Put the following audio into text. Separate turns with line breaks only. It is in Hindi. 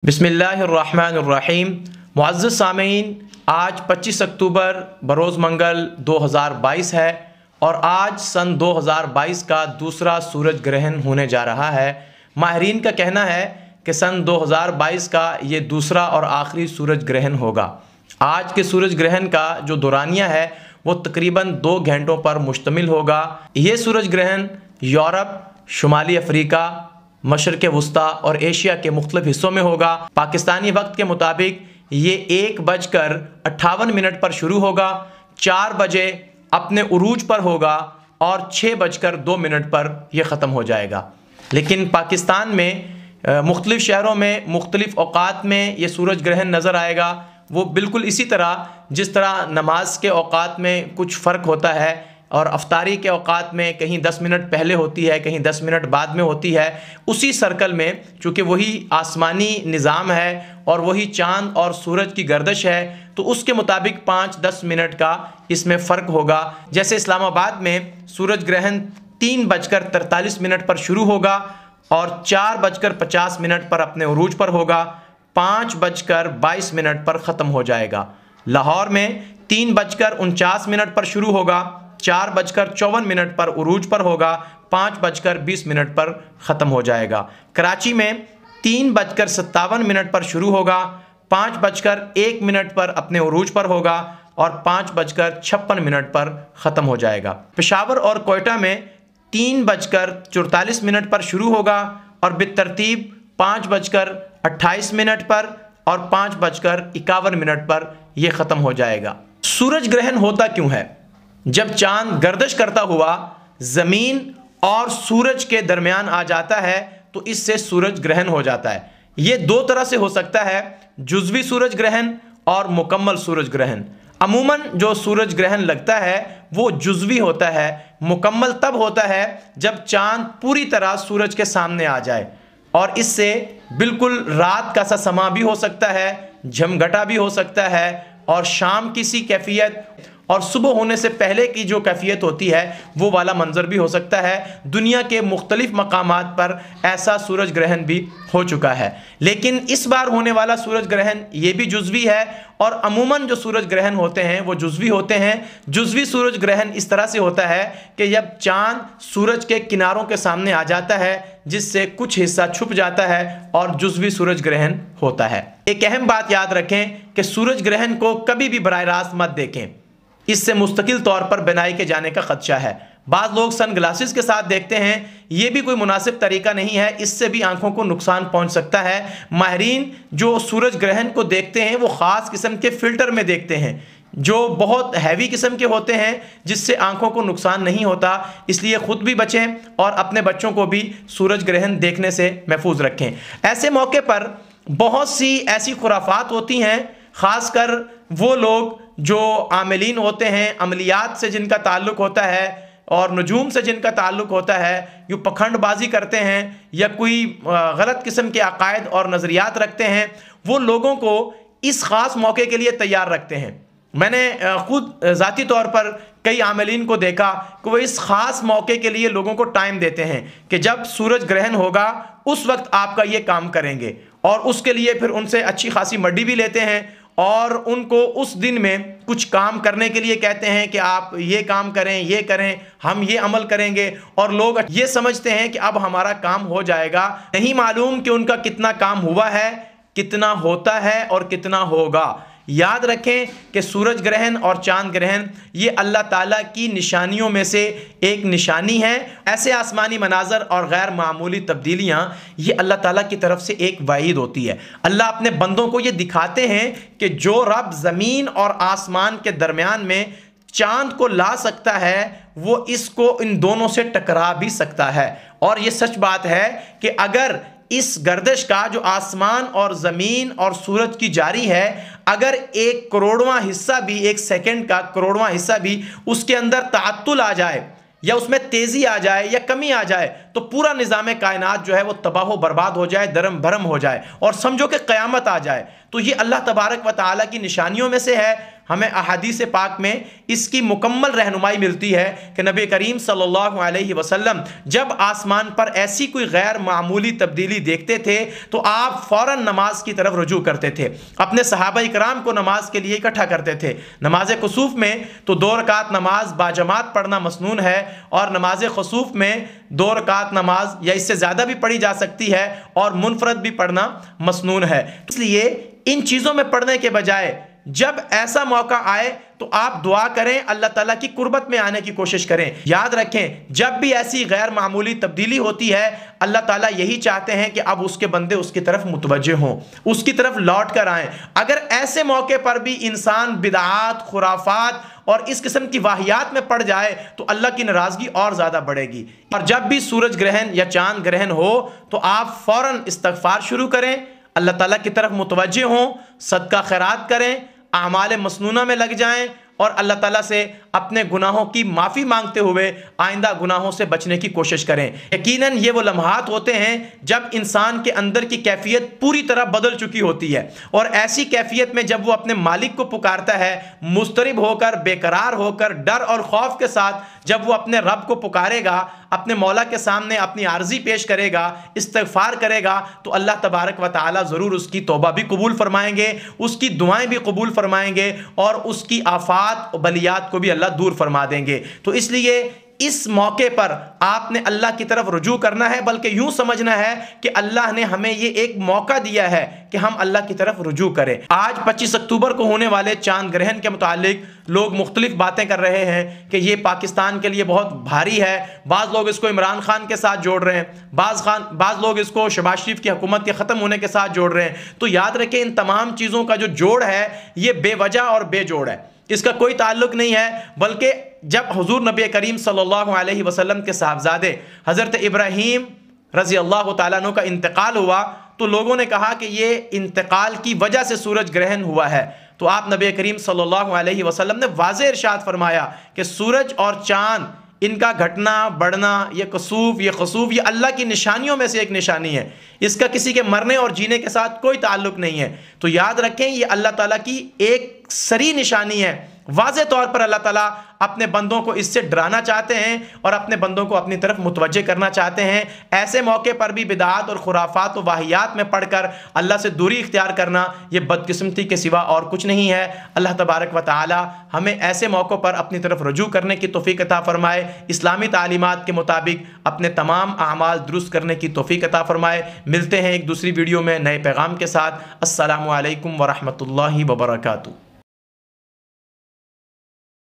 बिस्मिल्लाहिर्रहमानिर्रहीम। मुअज़्ज़ज़ सामीन, आज 25 अक्टूबर बरोज़ मंगल 2022 है और आज सन 2022 का दूसरा सूरज ग्रहण होने जा रहा है। माहिरीन का कहना है कि सन 2022 का ये दूसरा और आखिरी सूरज ग्रहण होगा। आज के सूरज ग्रहण का जो दौरानिया है वो तकरीबन 2 घंटों पर मुश्तमिल होगा। ये सूरज ग्रहण यूरोप, शुमाली अफ्रीका, मशरक़ वुस्ता और एशिया के मुख्तलिफ हिस्सों में होगा। पाकिस्तानी वक्त के मुताबिक ये 1:58 पर शुरू होगा, 4 बजे अपने उरूज पर होगा और 6:02 पर यह ख़त्म हो जाएगा। लेकिन पाकिस्तान में मुख्तलिफ शहरों में मुख्तलिफ औक़ात में ये सूरज ग्रहण नज़र आएगा। वो बिल्कुल इसी तरह जिस तरह नमाज के औक़ात में कुछ फ़र्क होता है और अफ्तारी के औक़ात में कहीं 10 मिनट पहले होती है, कहीं 10 मिनट बाद में होती है, उसी सर्कल में चूँकि वही आसमानी निज़ाम है और वही चाँद और सूरज की गर्दिश है तो उसके मुताबिक 5-10 मिनट का इसमें फ़र्क होगा। जैसे इस्लामाबाद में सूरज ग्रहण 3:43 पर शुरू होगा और 4:50 पर अपने उरूज पर होगा, 5:22 पर ख़त्म हो जाएगा। लाहौर में 3:49 पर शुरू होगा, 4:54 पर उरूज पर होगा, 5:20 पर ख़त्म हो जाएगा। कराची में 3:57 पर शुरू होगा, 5:01 पर अपने उरूज पर होगा और 5:56 पर ख़त्म हो जाएगा। पेशावर और कोयटा में 3:44 पर शुरू होगा और बितरतीब 5:28 पर और 5:51 पर यह ख़त्म हो जाएगा। सूरज ग्रहण होता क्यों है? जब चांद गर्दिश करता हुआ ज़मीन और सूरज के दरमियान आ जाता है तो इससे सूरज ग्रहण हो जाता है। ये 2 तरह से हो सकता है, जुज़वी सूरज ग्रहण और मुकम्मल सूरज ग्रहण। अमूमन जो सूरज ग्रहण लगता है वो जुज़वी होता है, मुकम्मल तब होता है जब चांद पूरी तरह सूरज के सामने आ जाए और इससे बिल्कुल रात का सा समा भी हो सकता है, झमघटा भी हो सकता है और शाम की सी कैफियत और सुबह होने से पहले की जो कैफियत होती है वो वाला मंजर भी हो सकता है। दुनिया के मुख्तलिफ मकामात पर ऐसा सूरज ग्रहण भी हो चुका है, लेकिन इस बार होने वाला सूरज ग्रहण ये भी जुज़वी है और अमूमन जो सूरज ग्रहण होते हैं वो जुज़वी होते हैं। जुज़वी सूरज ग्रहण इस तरह से होता है कि जब चाँद सूरज के किनारों के सामने आ जाता है जिससे कुछ हिस्सा छुप जाता है और जुज़वी सूरज ग्रहण होता है। एक अहम बात याद रखें कि सूरज ग्रहण को कभी भी बराह रास्त मत देखें, इससे मुस्तकिल तौर पर बिनाई के जाने का खदशा है। बाज़ लोग सन ग्लासेस के साथ देखते हैं, ये भी कोई मुनासिब तरीका नहीं है, इससे भी आंखों को नुकसान पहुंच सकता है। माहिरीन जो सूरज ग्रहण को देखते हैं वो ख़ास किस्म के फ़िल्टर में देखते हैं जो बहुत हैवी किस्म के होते हैं जिससे आंखों को नुकसान नहीं होता। इसलिए ख़ुद भी बचें और अपने बच्चों को भी सूरज ग्रहण देखने से महफूज रखें। ऐसे मौके पर बहुत सी ऐसी खुराफात होती हैं, ख़ासकर वो लोग जो आमिलीन होते हैं, अमलियात से जिनका ताल्लुक़ होता है और नजूम से जिनका ताल्लुक़ होता है, जो पखंडबाजी करते हैं या कोई गलत किस्म के अकायद और नज़रियात रखते हैं, वो लोगों को इस ख़ास मौके के लिए तैयार रखते हैं। मैंने ख़ुद ज़ाती तौर पर कई आमिलीन को देखा कि वो इस ख़ास मौके के लिए लोगों को टाइम देते हैं कि जब सूरज ग्रहण होगा उस वक्त आपका ये काम करेंगे और उसके लिए फिर उनसे अच्छी खासी मड्डी भी लेते हैं और उनको उस दिन में कुछ काम करने के लिए कहते हैं कि आप ये काम करें, ये करें, हम ये अमल करेंगे और लोग ये समझते हैं कि अब हमारा काम हो जाएगा। नहीं मालूम कि उनका कितना काम हुआ है, कितना होता है और कितना होगा। याद रखें कि सूरज ग्रहण और चांद ग्रहण ये अल्लाह ताला की निशानियों में से एक निशानी है। ऐसे आसमानी मनाजर और गैर मामूली तब्दीलियाँ ये अल्लाह ताला की तरफ से एक वाइद होती है। अल्लाह अपने बंदों को ये दिखाते हैं कि जो रब ज़मीन और आसमान के दरमियान में चांद को ला सकता है वो इसको इन दोनों से टकरा भी सकता है। और ये सच बात है कि अगर इस गर्दिश का जो आसमान और ज़मीन और सूरज की जारी है, अगर 1 करोड़वां हिस्सा भी, 1 सेकंड का करोड़वां हिस्सा भी उसके अंदर ताअत्तुल आ जाए या उसमें तेज़ी आ जाए या कमी आ जाए तो पूरा निज़ाम कायनात जो है वो तबाह बर्बाद हो जाए, दरम भरम हो जाए और समझो कि क़यामत आ जाए। तो ये अल्लाह तबारक व तआला की निशानियों में से है। हमें अहादीस पाक में इसकी मुकम्मल रहनुमाई मिलती है कि नबी करीम सल्लल्लाहु अलैहि वसल्लम जब आसमान पर ऐसी कोई गैर मामूली तब्दीली देखते थे तो आप फ़ौरन नमाज की तरफ रुजू करते थे, अपने सहाबा इकराम को नमाज के लिए इकट्ठा करते थे। नमाज कुसूफ में तो 2 रकात नमाज बाजमात पढ़ना मसनून है और नमाज खुसूफ में 2 रकात नमाज या इससे ज़्यादा भी पढ़ी जा सकती है और मुनफरद भी पढ़ना मसनून है। इसलिए इन चीज़ों में पढ़ने के बजाय जब ऐसा मौका आए तो आप दुआ करें, अल्लाह ताला की कुर्बत में आने की कोशिश करें। याद रखें, जब भी ऐसी गैर मामूली तब्दीली होती है अल्लाह ताला यही चाहते हैं कि अब उसके बंदे उसकी तरफ मुतवज्जे हों, उसकी तरफ लौट कर आएं। अगर ऐसे मौके पर भी इंसान बिदआत, खुराफात और इस किस्म की वाहियात में पड़ जाए तो अल्लाह की नाराज़गी और ज़्यादा बढ़ेगी। और जब भी सूरज ग्रहण या चांद ग्रहण हो तो आप फ़ौरन इस्तग़फ़ार शुरू करें, अल्लाह ताला की तरफ मुतवज्जे हों, सदका खैरात करें, आमाल मसनूना में लग जाएं और अल्लाह ताला से अपने गुनाहों की माफ़ी मांगते हुए आइंदा गुनाहों से बचने की कोशिश करें। यकीनन ये वो लम्हात होते हैं जब इंसान के अंदर की कैफियत पूरी तरह बदल चुकी होती है और ऐसी कैफियत में जब वो अपने मालिक को पुकारता है, मुस्तरिब होकर, बेकरार होकर, डर और खौफ के साथ जब वो अपने रब को पुकारेगा, अपने मौला के सामने अपनी आर्जी पेश करेगा, इस्तग़फ़ार करेगा, तो अल्लाह तबारक व तआला ज़रूर उसकी तौबा भी कबूल फरमाएंगे, उसकी दुआएं भी कबूल फरमाएंगे और उसकी आफात और बलियात को भी अल्लाह दूर फरमा देंगे। तो इसलिए इस मौके पर आपने अल्लाह की तरफ रुजू करना है, बल्कि यूं समझना है कि अल्लाह ने हमें ये एक मौका दिया है कि हम अल्लाह की तरफ रुजू करें। आज 25 अक्टूबर को होने वाले चांद ग्रहण के मुतालिक लोग मुख्तलिफ बातें कर रहे हैं कि ये पाकिस्तान के लिए बहुत भारी है। बाज़ लोग इसको इमरान खान के साथ जोड़ रहे हैं, बाज़ लोग इसको शहबाज शरीफ की हुकूमत के ख़त्म होने के साथ जोड़ रहे हैं। तो याद रखें, इन तमाम चीज़ों का जो जोड़ है ये बेवजह और बेजोड़ है, इसका कोई ताल्लुक नहीं है। बल्कि जब हुजूर नबी करीम सल्लल्लाहु अलैहि वसल्लम के साहबजादे हज़रत इब्राहीम रज़ी अल्लाह तआला अन्हु का इंतकाल हुआ तो लोगों ने कहा कि ये इंतकाल की वजह से सूरज ग्रहण हुआ है। तो आप नबी करीम सल्लल्लाहु अलैहि वसल्लम ने वाज़ेह इरशाद फरमाया कि सूरज और चाँद, इनका घटना बढ़ना, ये कसूफ ये अल्लाह की निशानियों में से एक निशानी है, इसका किसी के मरने और जीने के साथ कोई ताल्लुक नहीं है। तो याद रखें, ये अल्लाह ताला की एक सरी निशानी है। वाज़े तौर पर अल्लाह ताला अपने बंदों को इससे डराना चाहते हैं और अपने बंदों को अपनी तरफ मुतवज्जे करना चाहते हैं। ऐसे मौके पर भी बिदात और खुराफात और वाहियात में पढ़कर अल्लाह से दूरी इख्तियार करना ये बदकिस्मती के सिवा और कुछ नहीं है। अल्लाह तबारक व तआला हमें ऐसे मौक़ों पर अपनी तरफ रुजू करने की तौफ़ीक़ अता फ़रमाए, इस्लामी तालीमात के मुताबिक अपने तमाम आमाल दुरुस्त करने की तौफ़ीक़ अता फ़रमाए। मिलते हैं एक दूसरी वीडियो में नए पैगाम के साथ। अस्सलामु अलैकुम व रहमतुल्लाहि व बरकातुहू।